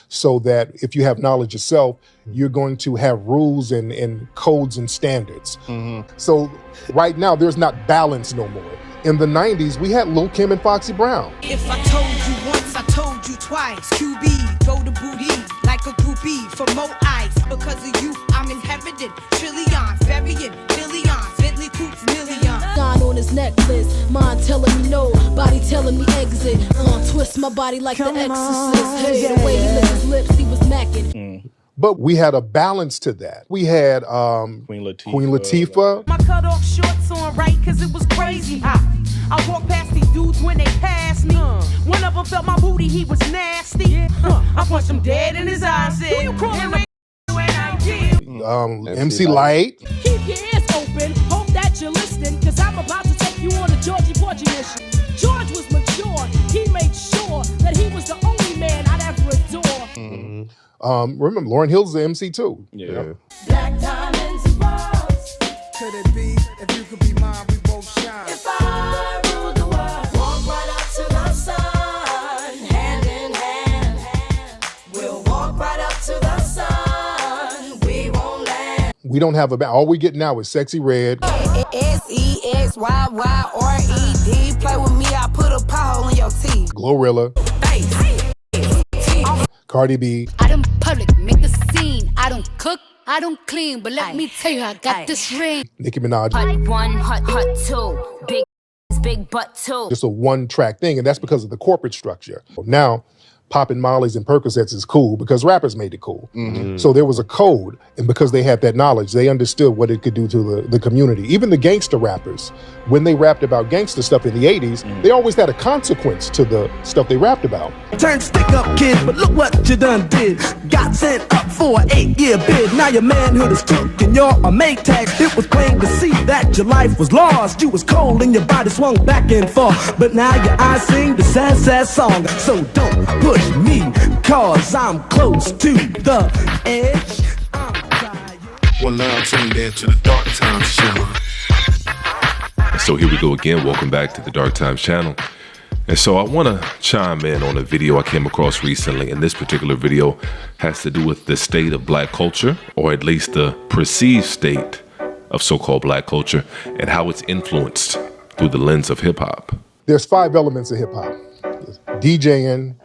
so that if you have knowledge yourself, you're going to have rules and codes and standards. So right now, there's not balance no more. In the 90s, we had Lil' Kim and Foxy Brown. If I told you once, I told you twice. QB, go to booty like a groupie for more ice. Because of you, I'm inherited trillions, burying billions, Bentley coops millions. On his necklace, mind telling me no, body telling me exit. Twist my body like the Exorcist. Hey, the way he licked his lips, he was macking. But we had a balance to that. We had Queen Latifah. My cut off shorts on right, cause it was crazy hot. I walked past these dudes when they passed me. One of them felt my booty, he was nasty. I punched him dead in his eyes. Said, you crawling when I did. MC Light. Keep your ears open, hope that you're listening, cause I'm about to take you on a Georgie Porgy mission. George was mature, he made sure that he was the only man I'd ever adore. Remember, Lauryn Hill's the MC too. Yeah. Black diamonds and pearls. Could it be, if you could be mine, we both shine. If I rule the world, walk right up to the sun, hand in hand. We'll walk right up to the sun, we won't land. We don't have all we get now is Sexy Red. SEXYYRED, play with me, I put a pothole in your teeth. Glorilla. Cardi B. I don't public, make a scene. I don't cook, I don't clean, but let me tell you, I got this ring. Nicki Minaj. Hot one, hot two, big butt two. Just a one-track thing, and that's because of the corporate structure. Now, popping Molly's and Percocets is cool because rappers made it cool. So there was a code, and because they had that knowledge, they understood what it could do to the community. Even the gangster rappers, when they rapped about gangster stuff in the 80s, they always had a consequence to the stuff they rapped about. Turn stick up, kid, but look what you done did. Got sent up for an 8-year bid. Now your manhood is took and you're a Maytag. It was plain to see that your life was lost. You was cold and your body swung back and forth. But now your eyes sing the sad, sad song. So don't push me, cause I'm close to the edge. Well, now I'm tuned in to the Dark Times channel. So here we go again. Welcome back to the Dark Times channel. And so I want to chime in on a video I came across recently. And this particular video has to do with the state of black culture, or at least the perceived state of so-called black culture, and how it's influenced through the lens of hip hop. There's 5 elements of hip hop: DJing,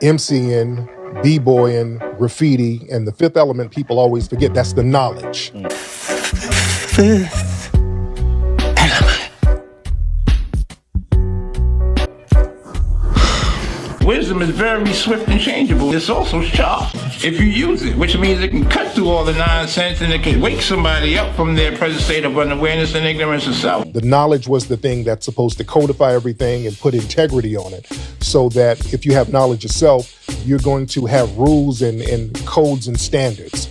MCing, B-boying, graffiti, and the 5th element people always forget, that's the knowledge. Wisdom is very swift and changeable. It's also sharp if you use it, which means it can cut through all the nonsense and it can wake somebody up from their present state of unawareness and ignorance of self. The knowledge was the thing that's supposed to codify everything and put integrity on it, so that if you have knowledge yourself, you're going to have rules and codes and standards.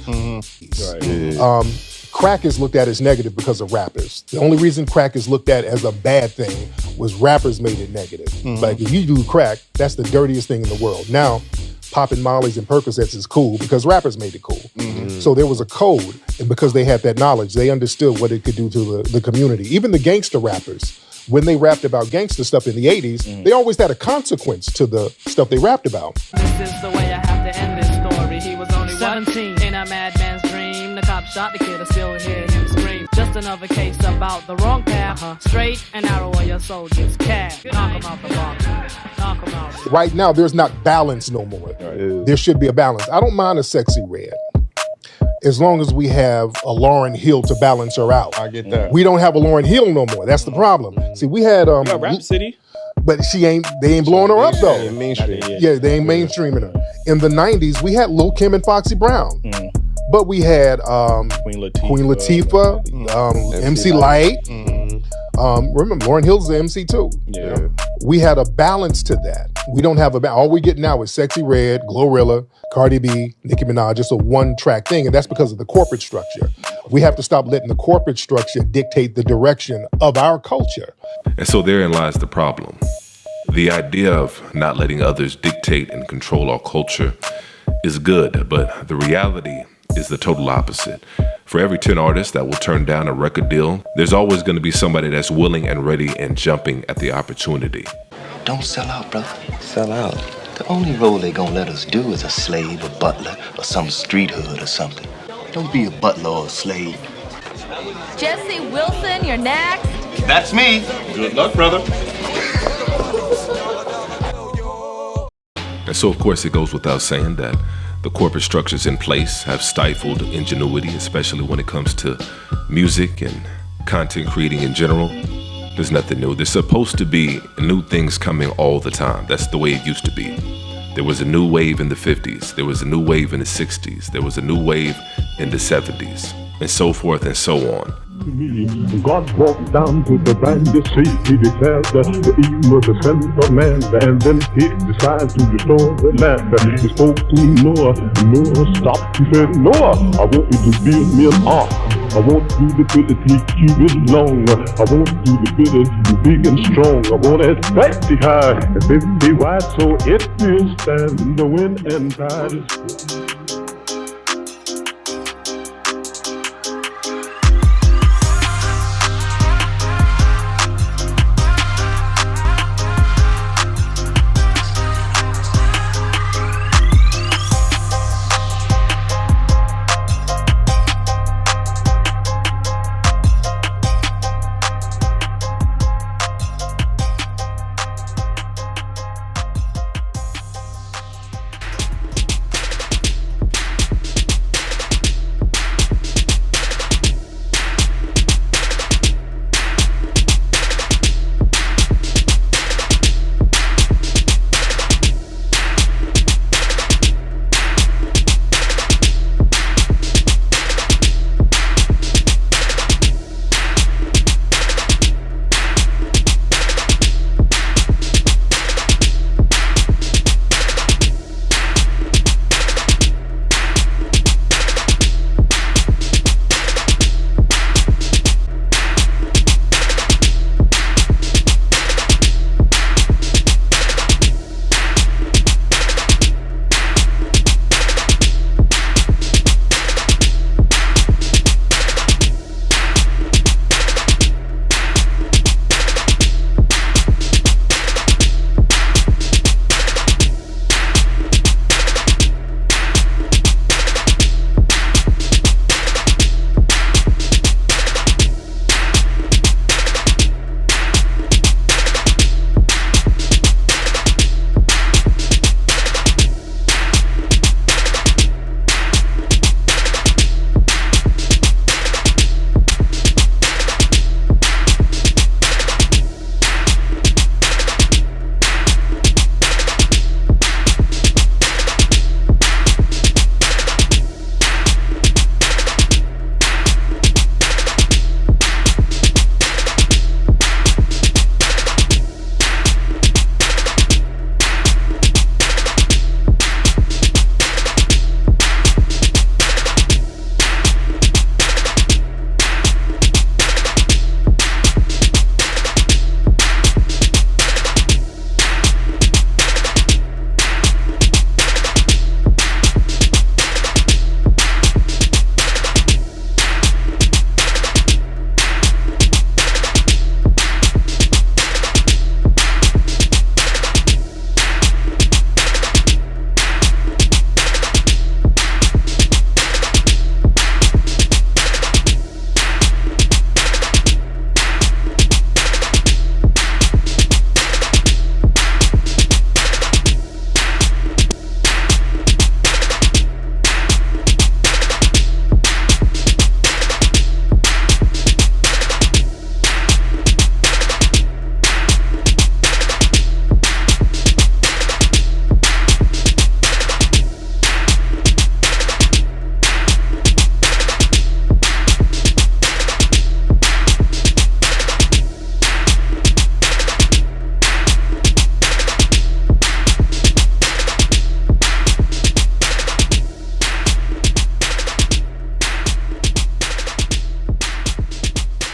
Crack is looked at as negative because of rappers. The only reason crack is looked at as a bad thing was rappers made it negative. Like, if you do crack, that's the dirtiest thing in the world. Now, popping Molly's and Percocets is cool because rappers made it cool. So there was a code, and because they had that knowledge, they understood what it could do to the community. Even the gangster rappers, when they rapped about gangster stuff in the 80s, they always had a consequence to the stuff they rapped about. This is the way I have to end this story. He was only 17 in a madman's dream. The cop shot the kid, I still hear him scream. Just another case about the wrong path. Straight and narrow are your soldiers. Knock them out the box. Knock them out. Right now, there's not balance no more. There should be a balance. I don't mind a Sexy Red, as long as we have a Lauryn Hill to balance her out. I get that. We don't have a Lauryn Hill no more. That's the problem. See, we had Rhapsody, but they ain't blowing her up though. Mainstream. Yeah, they ain't mainstreaming her. In the 90s, we had Lil' Kim and Foxy Brown. But we had Queen Latifah, MC Light. Remember, Lauryn Hill's the MC too. We had a balance to that. We don't have all we get now is Sexy Red, Glorilla, Cardi B, Nicki Minaj, just a one-track thing, and that's because of the corporate structure. We have to stop letting the corporate structure dictate the direction of our culture. And so therein lies the problem. The idea of not letting others dictate and control our culture is good, but the reality is the total opposite. For every 10 artists that will turn down a record deal, there's always going to be somebody that's willing and ready and jumping at the opportunity. Don't sell out, brother. Sell out. The only role they gonna let us do is a slave, a butler, or some street hood or something. Don't be a butler or a slave. Jesse Wilson, you're next. That's me. Good luck, brother. And so, of course, it goes without saying that the corporate structures in place have stifled ingenuity, especially when it comes to music and content creating in general. There's nothing new. There's supposed to be new things coming all the time. That's the way it used to be. There was a new wave in the 50s. There was a new wave in the 60s. There was a new wave in the 70s, and so forth and so on. God walked down to the brandy sea. He declared that the Eve was the son of man, and then he decided to restore the land. He spoke to Noah. Noah stopped. He said, Noah, I want you to build me an ark. I want you to build it 3 cubits long. I want you to build it big and strong. I want it 50 high and 50 wide, so it will stand the wind and tide.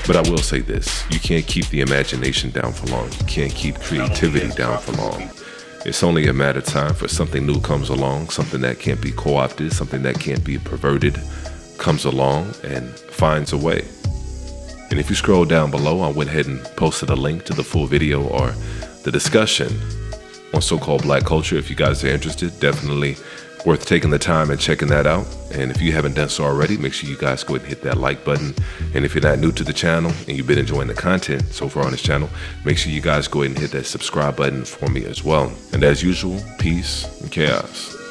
But I will say this, you can't keep the imagination down for long. You can't keep creativity down for long. It's only a matter of time for something new comes along, something that can't be co-opted, something that can't be perverted, comes along and finds a way. And if you scroll down below, I went ahead and posted a link to the full video or the discussion on so-called black culture. If you guys are interested, definitely worth taking the time and checking that out. And if you haven't done so already, make sure you guys go ahead and hit that like button. And if you're not new to the channel and you've been enjoying the content so far on this channel, make sure you guys go ahead and hit that subscribe button for me as well. And as usual, peace and chaos.